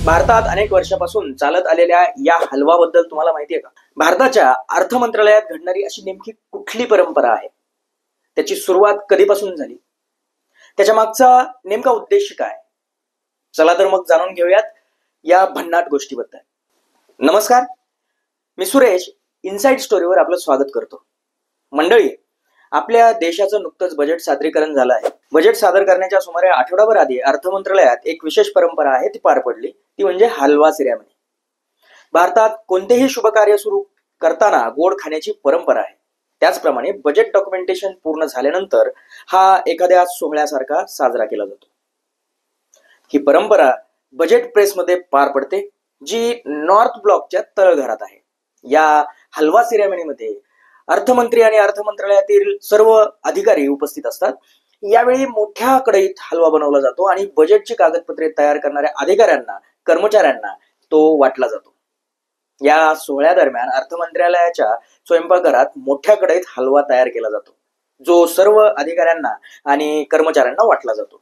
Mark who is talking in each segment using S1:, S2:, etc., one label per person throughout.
S1: भारतात अनेक वर्षापासून चालत आलेल्या या हलवाबद्दल तुम्हाला माहिती आहे का? भारताच्या अर्थ मंत्रालयात घडणारी अशी नेमकी कुठली परंपरा आहे? त्याची सुरुवात कधीपासून झाली? त्याच्या मागचा नेमका उद्देश काय? चला तर मग जाणून घेऊयात या भन्नाट गोष्टीबद्दल. नमस्कार, मी सुरेश इनसाइड स्टोरीवर आपलं स्वागत करतो. मंडळी, आपल्या देशाचं नुकतंच बजेट सादरीकरण झालं आहे. बजेट सादर करण्याच्या सुमारे आठवडाभर आधी अर्थ मंत्रालयात एक विशेष परंपरा आहे ती पार पडली, ती म्हणजे हलवा सिरेमनी. भारतात कोणतेही शुभ कार्य सुरू करताना गोड खाण्याची परंपरा आहे. त्याचप्रमाणे बजेट डॉक्युमेंटेशन पूर्ण झाल्यानंतर हा एखाद्या सोहळ्यासारखा साजरा केला जातो. ही परंपरा बजेट प्रेसमध्ये पार पडते, जी नॉर्थ ब्लॉकच्या तळघरात आहे. या हलवा सिरेमनीमध्ये अर्थमंत्री आणि अर्थ मंत्रालयातील सर्व अधिकारी उपस्थित असतात. यावेळी मोठ्या कढईत हलवा बनवला जातो आणि बजेटची कागदपत्रे तयार करणाऱ्या अधिकाऱ्यांना, कर्मचाऱ्यांना तो वाटला जातो. या सोहळ्यादरम्यान अर्थ मंत्रालयाच्या स्वयंपाकघरात मोठ्या कढईत हलवा तयार केला जातो, जो सर्व अधिकाऱ्यांना आणि कर्मचाऱ्यांना वाटला जातो.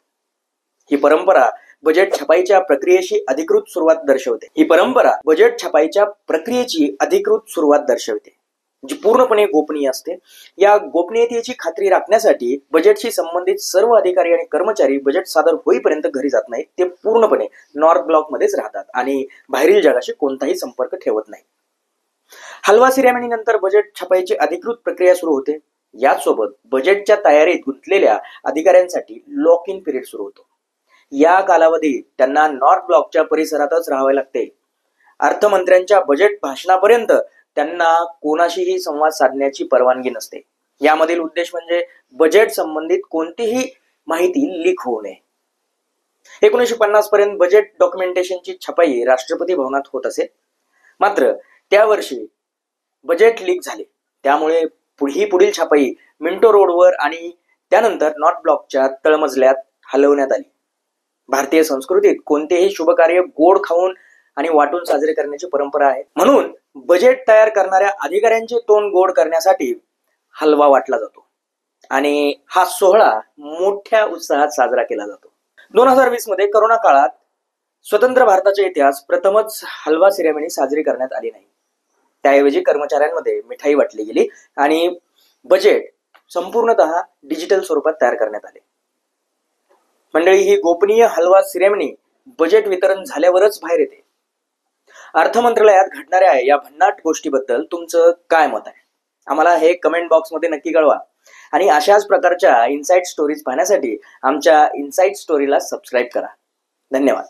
S1: ही परंपरा बजेट छपाईच्या प्रक्रियेची अधिकृत सुरुवात दर्शवते, जी पूर्णपणे गोपनीय असते. या गोपनीयतेची खात्री राखण्यासाठी बजेटशी संबंधित सर्व अधिकारी आणि कर्मचारी बजेट सादर होईपर्यंत घरी जात नाहीत. ते पूर्णपणे नॉर्थ ब्लॉक मध्येच राहतात आणि बाहेरील जगाशी कोणताही संपर्क ठेवत नाही. हलवा सिरेमनी नंतर बजेट छपाईची अधिकृत प्रक्रिया सुरू होते. याचसोबत बजेटच्या तयारीत गुंतलेल्या अधिकाऱ्यांसाठी लॉक इन पिरियड सुरू होतो. या कालावधीत त्यांना नॉर्थ ब्लॉकच्या परिसरातच राहावे लागते. अर्थमंत्र्यांच्या बजेट भाषणापर्यंत त्यांना कोणाशीही संवाद साधण्याची परवानगी नसते. यामधील उद्देश म्हणजे बजेट संबंधित कोणतीही माहिती लीक होऊ नये. 1950 पर्यंत बजेट डॉक्युमेंटेशनची छपाई राष्ट्रपती भवनात होत असे. मात्र त्या वर्षी बजेट लीक झाले, त्यामुळे पुढील छपाई मिंटो रोडवर आणि त्यानंतर नॉर्थ ब्लॉकच्या तळमजल्यात हलवण्यात आली. भारतीय संस्कृतीत कोणतेही शुभ कार्य गोड खाऊन आणि वाटून साजरे करण्याची परंपरा आहे. म्हणून बजेट तयार करणाऱ्या अधिकाऱ्यांचे तोंड गोड करण्यासाठी हलवा वाटला जातो आणि हा सोहळा मोठ्या उत्साहात साजरा केला जातो. 2020 मध्ये करोना काळात स्वतंत्र भारताच्या इतिहास प्रथमच हलवा सिरेमनी साजरी करण्यात आली नाही. त्याऐवजी कर्मचाऱ्यांमध्ये मिठाई वाटली गेली आणि बजेट संपूर्णतः डिजिटल स्वरूपात तयार करण्यात आले. मंडळी, ही गोपनीय हलवा सिरेमनी बजेट वितरण झाल्यावरच बाहेर येते. अर्थ मंत्रालयात घडणाऱ्या या भन्नाट गोष्टीबद्दल तुमचं काय मत आहे? आम्हाला हे कमेंट बॉक्समध्ये नक्की कळवा. आणि अशाच प्रकारच्या इनसाइड स्टोरीज पाहण्यासाठी आमच्या इनसाइड स्टोरीला सबस्क्राईब करा. धन्यवाद.